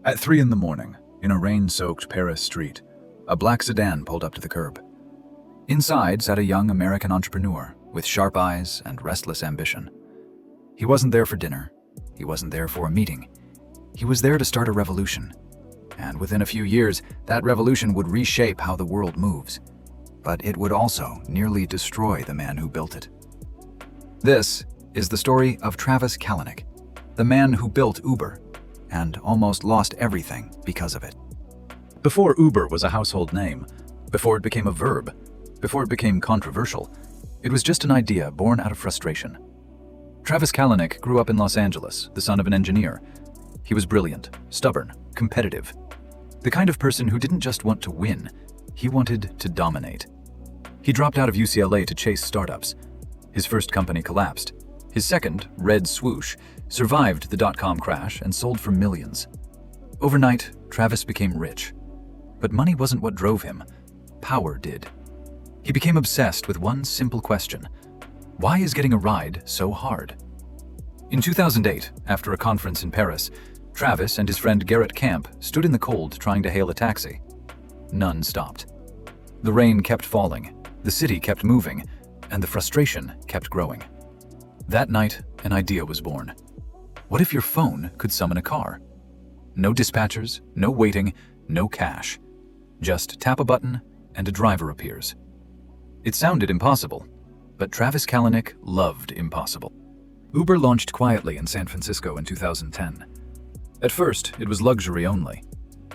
At 3 in the morning, in a rain-soaked Paris street, a black sedan pulled up to the curb. Inside sat a young American entrepreneur with sharp eyes and restless ambition. He wasn't there for dinner. He wasn't there for a meeting. He was there to start a revolution. And within a few years, that revolution would reshape how the world moves. But it would also nearly destroy the man who built it. This is the story of Travis Kalanick, the man who built Uber and almost lost everything because of it. Before Uber was a household name, before it became a verb, before it became controversial, it was just an idea born out of frustration. Travis Kalanick grew up in Los Angeles, the son of an engineer. He was brilliant, stubborn, competitive. The kind of person who didn't just want to win, he wanted to dominate. He dropped out of UCLA to chase startups. His first company collapsed. His second, Red Swoosh, survived the dot-com crash and sold for millions. Overnight, Travis became rich. But money wasn't what drove him. Power did. He became obsessed with one simple question: why is getting a ride so hard? In 2008, after a conference in Paris, Travis and his friend Garrett Camp stood in the cold trying to hail a taxi. None stopped. The rain kept falling, the city kept moving, and the frustration kept growing. That night, an idea was born. What if your phone could summon a car? No dispatchers, no waiting, no cash. Just tap a button and a driver appears. It sounded impossible, but Travis Kalanick loved impossible. Uber launched quietly in San Francisco in 2010. At first, it was luxury only.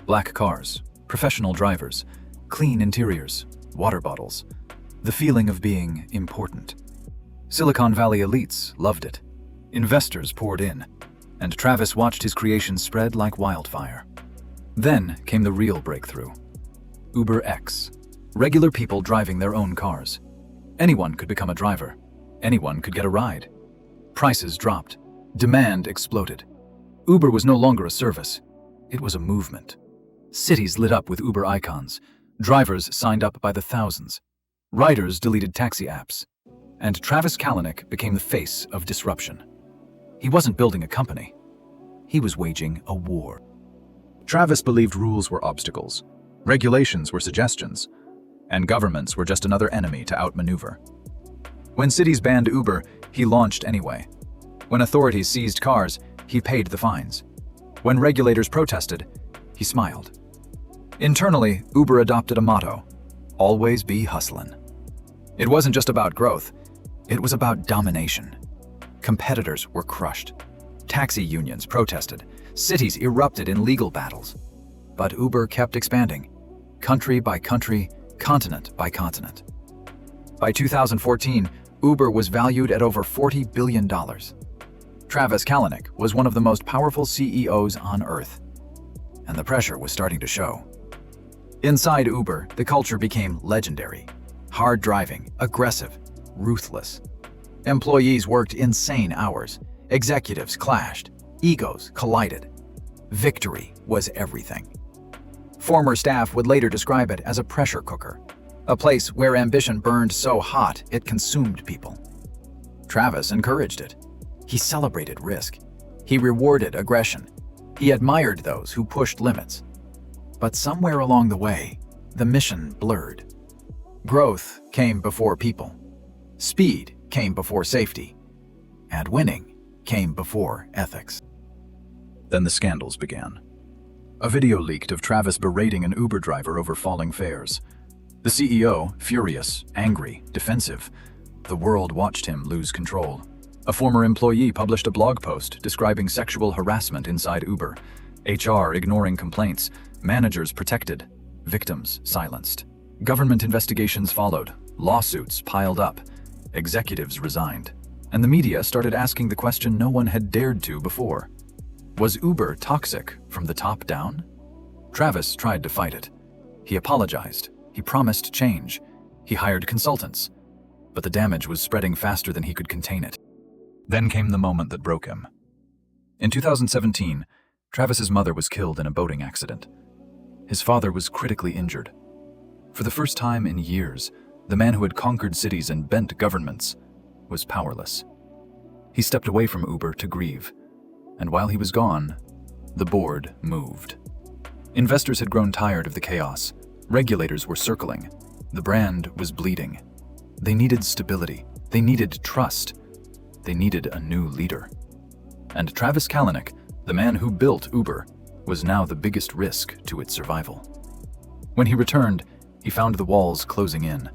Black cars, professional drivers, clean interiors, water bottles. The feeling of being important. Silicon Valley elites loved it. Investors poured in, and Travis watched his creation spread like wildfire. Then came the real breakthrough. Uber X. Regular people driving their own cars. Anyone could become a driver. Anyone could get a ride. Prices dropped. Demand exploded. Uber was no longer a service. It was a movement. Cities lit up with Uber icons. Drivers signed up by the thousands. Riders deleted taxi apps. And Travis Kalanick became the face of disruption. He wasn't building a company. He was waging a war. Travis believed rules were obstacles, regulations were suggestions, and governments were just another enemy to outmaneuver. When cities banned Uber, he launched anyway. When authorities seized cars, he paid the fines. When regulators protested, he smiled. Internally, Uber adopted a motto: always be hustlin'. It wasn't just about growth, it was about domination. Competitors were crushed. Taxi unions protested. Cities erupted in legal battles. But Uber kept expanding, country by country, continent by continent. By 2014, Uber was valued at over $40 billion. Travis Kalanick was one of the most powerful CEOs on Earth, and the pressure was starting to show. Inside Uber, the culture became legendary. Hard driving, aggressive, ruthless. Employees worked insane hours. Executives clashed. Egos collided. Victory was everything. Former staff would later describe it as a pressure cooker, a place where ambition burned so hot it consumed people. Travis encouraged it. He celebrated risk. He rewarded aggression. He admired those who pushed limits. But somewhere along the way, the mission blurred. Growth came before people. Speed came before safety. And winning came before ethics. Then the scandals began. A video leaked of Travis berating an Uber driver over falling fares. The CEO, furious, angry, defensive. The world watched him lose control. A former employee published a blog post describing sexual harassment inside Uber. HR ignoring complaints. Managers protected. Victims silenced. Government investigations followed. Lawsuits piled up. Executives resigned. And the media started asking the question no one had dared to before. Was Uber toxic from the top down? Travis tried to fight it. He apologized. He promised change. He hired consultants. But the damage was spreading faster than he could contain it. Then came the moment that broke him. In 2017, Travis's mother was killed in a boating accident. His father was critically injured. For the first time in years, the man who had conquered cities and bent governments was powerless. He stepped away from Uber to grieve, and while he was gone, the board moved. Investors had grown tired of the chaos. Regulators were circling. The brand was bleeding. They needed stability. They needed trust. They needed a new leader. And Travis Kalanick, the man who built Uber, was now the biggest risk to its survival. When he returned, he found the walls closing in.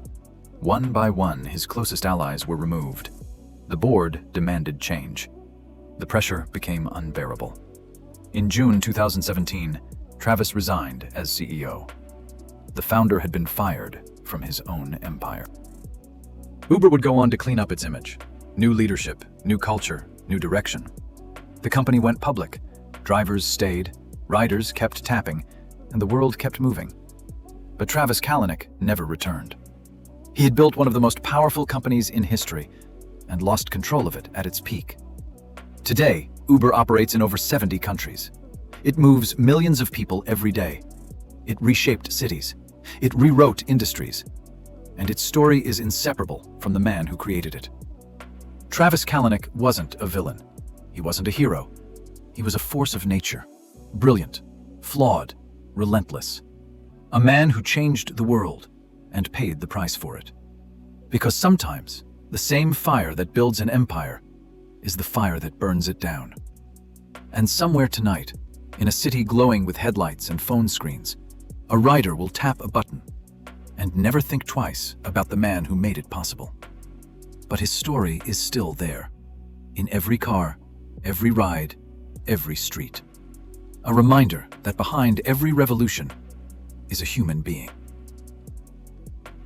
One by one, his closest allies were removed. The board demanded change. The pressure became unbearable. In June 2017, Travis resigned as CEO. The founder had been fired from his own empire. Uber would go on to clean up its image. New leadership, new culture, new direction. The company went public. Drivers stayed, riders kept tapping, and the world kept moving. But Travis Kalanick never returned. He had built one of the most powerful companies in history and lost control of it at its peak. Today, Uber operates in over 70 countries. It moves millions of people every day. It reshaped cities. It rewrote industries. And its story is inseparable from the man who created it. Travis Kalanick wasn't a villain. He wasn't a hero. He was a force of nature. Brilliant, flawed, relentless. A man who changed the world and paid the price for it. Because sometimes, the same fire that builds an empire is the fire that burns it down. And somewhere tonight, in a city glowing with headlights and phone screens, a rider will tap a button and never think twice about the man who made it possible. But his story is still there, in every car, every ride, every street. A reminder that behind every revolution is a human being.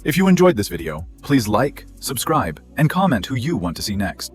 If you enjoyed this video, please like, subscribe, and comment who you want to see next.